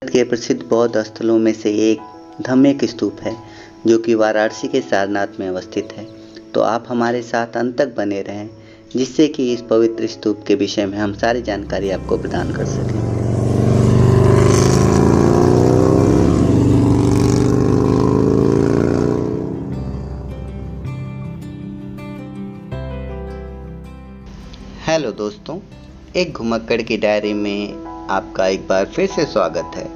भारत के प्रसिद्ध बौद्ध स्थलों में से एक धम्मेक स्तूप है, जो कि वाराणसी के सारनाथ में अवस्थित है। तो आप हमारे साथ अंत तक बने रहें, जिससे कि इस पवित्र स्तूप के विषय में हम सारी जानकारी आपको प्रदान कर सकें। हेलो दोस्तों, एक घुमक्कड़ की डायरी में आपका एक बार फिर से स्वागत है।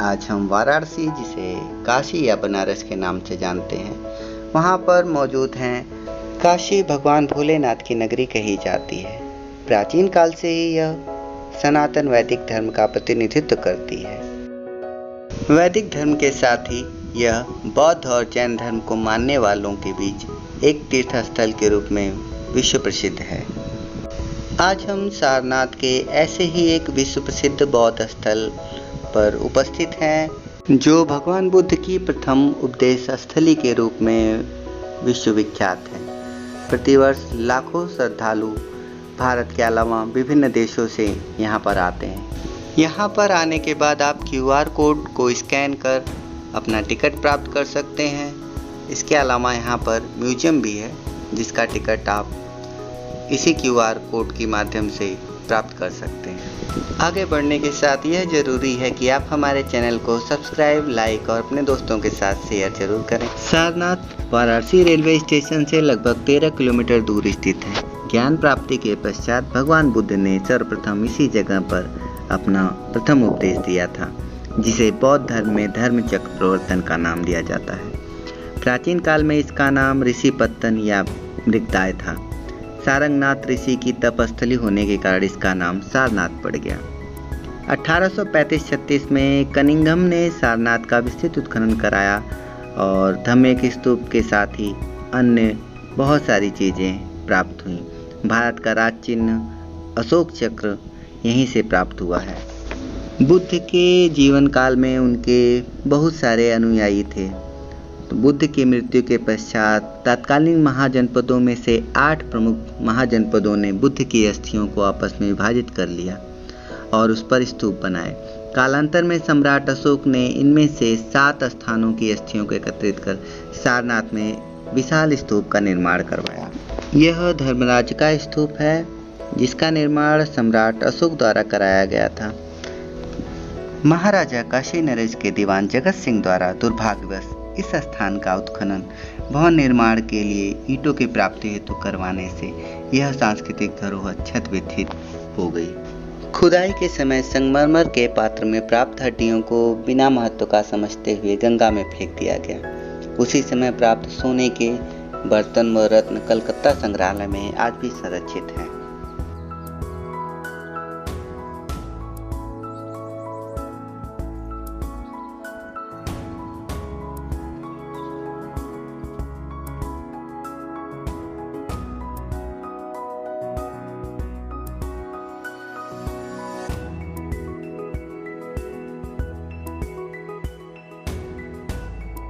आज हम वाराणसी, जिसे काशी या बनारस के नाम से जानते हैं, वहाँ पर मौजूद हैं। काशी भगवान भोलेनाथ की नगरी कही जाती है। प्राचीन काल से ही यह सनातन वैदिक धर्म का प्रतिनिधित्व करती है। वैदिक धर्म के साथ ही यह बौद्ध और जैन धर्म को मानने वालों के बीच एक तीर्थ स्थल के रूप में विश्व प्रसिद्ध है। आज हम सारनाथ के ऐसे ही एक विश्व प्रसिद्ध बौद्ध स्थल पर उपस्थित हैं, जो भगवान बुद्ध की प्रथम उपदेश स्थली के रूप में विश्वविख्यात है। प्रतिवर्ष लाखों श्रद्धालु भारत के अलावा विभिन्न देशों से यहाँ पर आते हैं। यहाँ पर आने के बाद आप QR कोड को स्कैन कर अपना टिकट प्राप्त कर सकते हैं। इसके अलावा यहाँ पर म्यूजियम भी है, जिसका टिकट आप इसी QR कोड के माध्यम से प्राप्त कर सकते हैं। आगे बढ़ने के साथ यह जरूरी है कि आप हमारे चैनल को सब्सक्राइब, लाइक और अपने दोस्तों के साथ शेयर जरूर करें। सारनाथ वाराणसी रेलवे स्टेशन से लगभग 13 किलोमीटर दूर स्थित है। ज्ञान प्राप्ति के पश्चात भगवान बुद्ध ने सर्वप्रथम इसी जगह पर अपना प्रथम उपदेश दिया था, जिसे बौद्ध धर्म में धर्मचक्र प्रवर्तन का नाम दिया जाता है। प्राचीन काल में इसका नाम ऋषिपत्तन या मृगदाय था। सारंगनाथ ऋषि की तपस्थली होने के कारण इसका नाम सारनाथ पड़ गया। 1835-36 में कनिंघम ने सारनाथ का विस्तृत उत्खनन कराया और धम्मेक स्तूप के साथ ही अन्य बहुत सारी चीज़ें प्राप्त हुईं। भारत का राज चिन्ह अशोक चक्र यहीं से प्राप्त हुआ है। बुद्ध के जीवन काल में उनके बहुत सारे अनुयायी थे। बुद्ध की मृत्यु के पश्चात तत्कालीन महाजनपदों में से 8 प्रमुख महाजनपदों ने बुद्ध की अस्थियों को आपस में विभाजित कर लिया और उस पर स्तूप बनाए। कालांतर में सम्राट अशोक ने इनमें से 7 स्थानों की अस्थियों को एकत्रित कर सारनाथ में विशाल स्तूप का निर्माण करवाया। यह धर्मराज का स्तूप है, जिसका निर्माण सम्राट अशोक द्वारा कराया गया था। महाराजा काशी नरेश के दीवान जगत सिंह द्वारा दुर्भाग्यवश इस स्थान का उत्खनन भवन निर्माण के लिए ईंटों की प्राप्ति हेतु करवाने से यह सांस्कृतिक धरोहर क्षत-विक्षत हो गई। खुदाई के समय संगमरमर के पात्र में प्राप्त हड्डियों को बिना महत्व का समझते हुए गंगा में फेंक दिया गया। उसी समय प्राप्त सोने के बर्तन व रत्न कलकत्ता संग्रहालय में आज भी संरक्षित हैं।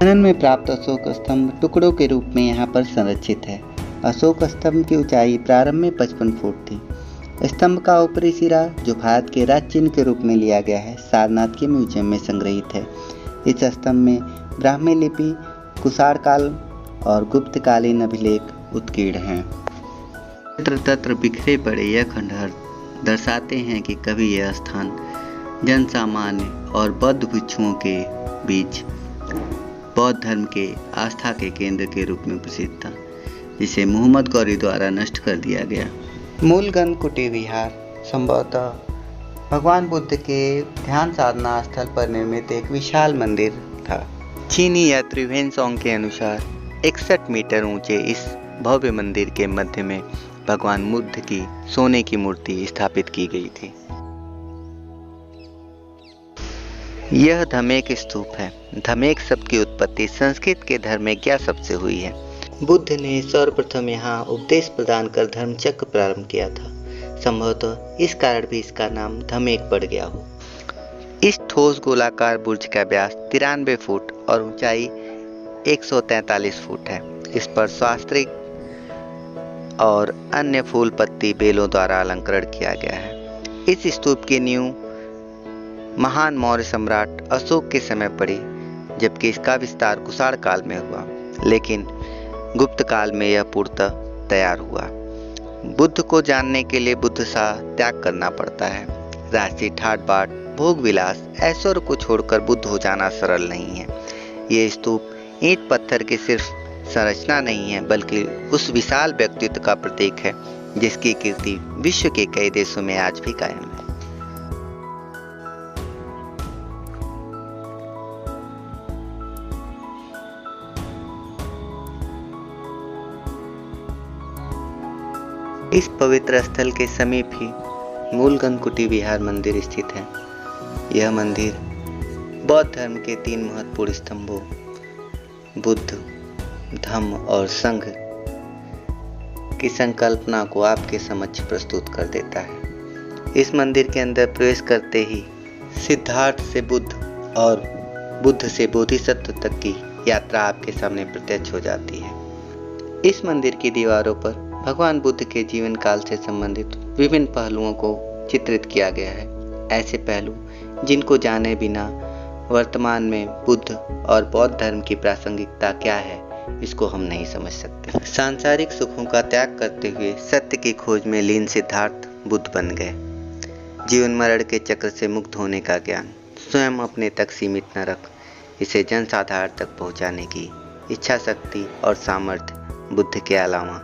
खनन में प्राप्त अशोक स्तंभ टुकड़ों के रूप में यहाँ पर संरक्षित है। अशोक स्तंभ की ऊंचाई प्रारंभ में 55 फुट थी। स्तंभ का ऊपरी सिरा, जो भारत के राज चिन्ह के रूप में लिया गया है, सारनाथ के म्यूजियम में संग्रहित है। इस स्तंभ में ब्राह्मी लिपि, कुषाण काल और गुप्तकालीन अभिलेख उत्कीर्ण हैं। तत्र तत्र बिखरे पड़े यह खंडहर दर्शाते हैं कि कभी यह स्थान जनसामान्य और बौद्ध भिक्षुओं के बीच बौद्ध धर्म के आस्था के केंद्र के रूप में प्रसिद्ध था, जिसे मोहम्मद गौरी द्वारा नष्ट कर दिया गया। मूलगन कुटी विहार संभवतः भगवान बुद्ध के ध्यान साधना स्थल पर निर्मित एक विशाल मंदिर था। चीनी यात्री ह्वेनसांग के अनुसार 61 मीटर ऊंचे इस भव्य मंदिर के मध्य में भगवान बुद्ध की सोने की मूर्ति स्थापित की गई थी। यह धम्मेक स्तूप है। धम्मेक शब्द की उत्पत्ति संस्कृत के धर्मज्ञ शब्द से हुई है। बुद्ध ने सर्वप्रथम यहाँ उपदेश प्रदान कर धर्मचक्र प्रारंभ किया था। संभवतः इस कारण भी इसका नाम धम्मेक पड़ गया हो। इस ठोस गोलाकार बुर्ज का व्यास 93 फुट और ऊंचाई 143 फुट है। इस पर स्वास्त्रिक और अन्य फूल पत्ती बेलों द्वारा अलंकरण किया गया है। इस स्तूप की नींव महान मौर्य सम्राट अशोक के समय पड़ी, जबकि इसका विस्तार कुषाण काल में हुआ, लेकिन गुप्त काल में यह पूर्णतः तैयार हुआ। बुद्ध को जानने के लिए बुद्ध सा त्याग करना पड़ता है। राशि, ठाट बाट, भोग विलास, ऐश्वर्य को छोड़कर बुद्ध हो जाना सरल नहीं है। ये स्तूप ईंट पत्थर की सिर्फ संरचना नहीं है, बल्कि उस विशाल व्यक्तित्व का प्रतीक है जिसकी कीर्ति विश्व के कई देशों में आज भी कायम है। इस पवित्र स्थल के समीप ही मूल गंगकुटी विहार मंदिर स्थित है। यह मंदिर बौद्ध धर्म के 3 महत्वपूर्ण स्तंभों बुद्ध, धम्म और संघ की संकल्पना को आपके समक्ष प्रस्तुत कर देता है। इस मंदिर के अंदर प्रवेश करते ही सिद्धार्थ से बुद्ध और बुद्ध से बोधिसत्व तक की यात्रा आपके सामने प्रत्यक्ष हो जाती है। इस मंदिर की दीवारों पर भगवान बुद्ध के जीवन काल से संबंधित विभिन्न पहलुओं को चित्रित किया गया है। ऐसे पहलू जिनको जाने बिना वर्तमान में बुद्ध और बौद्ध धर्म की प्रासंगिकता क्या है, इसको हम नहीं समझ सकते। सांसारिक सुखों का त्याग करते हुए सत्य की खोज में लीन सिद्धार्थ बुद्ध बन गए। जीवन मरण के चक्र से मुक्त होने का ज्ञान स्वयं अपने तक सीमित न रख इसे जनसाधारण तक पहुंचाने की इच्छा शक्ति और सामर्थ्य बुद्ध के अलावा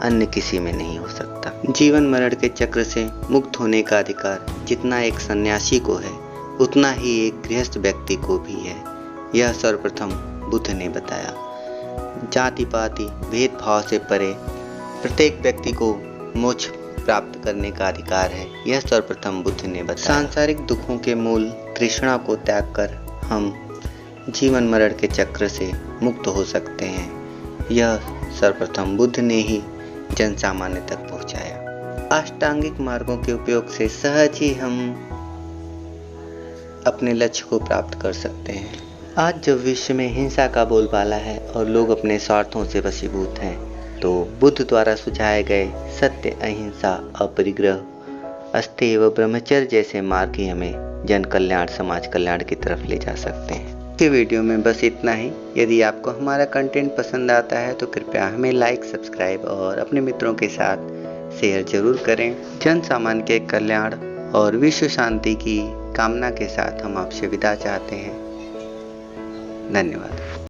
अन्य किसी में नहीं हो सकता। जीवन मरण के चक्र से मुक्त होने का अधिकार जितना एक सन्यासी को है, उतना ही एक गृहस्थ व्यक्ति को भी है। यह सर्वप्रथम बुद्ध ने बताया। जाति पाति भेदभाव से परे प्रत्येक व्यक्ति को मोक्ष प्राप्त करने का अधिकार है, यह सर्वप्रथम बुद्ध ने बताया। सांसारिक दुखों के मूल तृष्णा को त्याग कर हम जीवन मरण के चक्र से मुक्त हो सकते हैं, यह सर्वप्रथम बुद्ध ने ही जन सामान्य तक पहुंचाया। अष्टांगिक मार्गों के उपयोग से सहज ही हम अपने लक्ष्य को प्राप्त कर सकते हैं। आज जब विश्व में हिंसा का बोलबाला है और लोग अपने स्वार्थों से वशीभूत हैं, तो बुद्ध द्वारा सुझाए गए सत्य, अहिंसा, अपरिग्रह, अस्तेय व ब्रह्मचर्य जैसे मार्ग ही हमें जन कल्याण, समाज कल्याण की तरफ ले जा सकते हैं। इस वीडियो में बस इतना ही। यदि आपको हमारा कंटेंट पसंद आता है तो कृपया हमें लाइक, सब्सक्राइब और अपने मित्रों के साथ शेयर जरूर करें। जन सामान्य के कल्याण और विश्व शांति की कामना के साथ हम आपसे विदा चाहते हैं। धन्यवाद।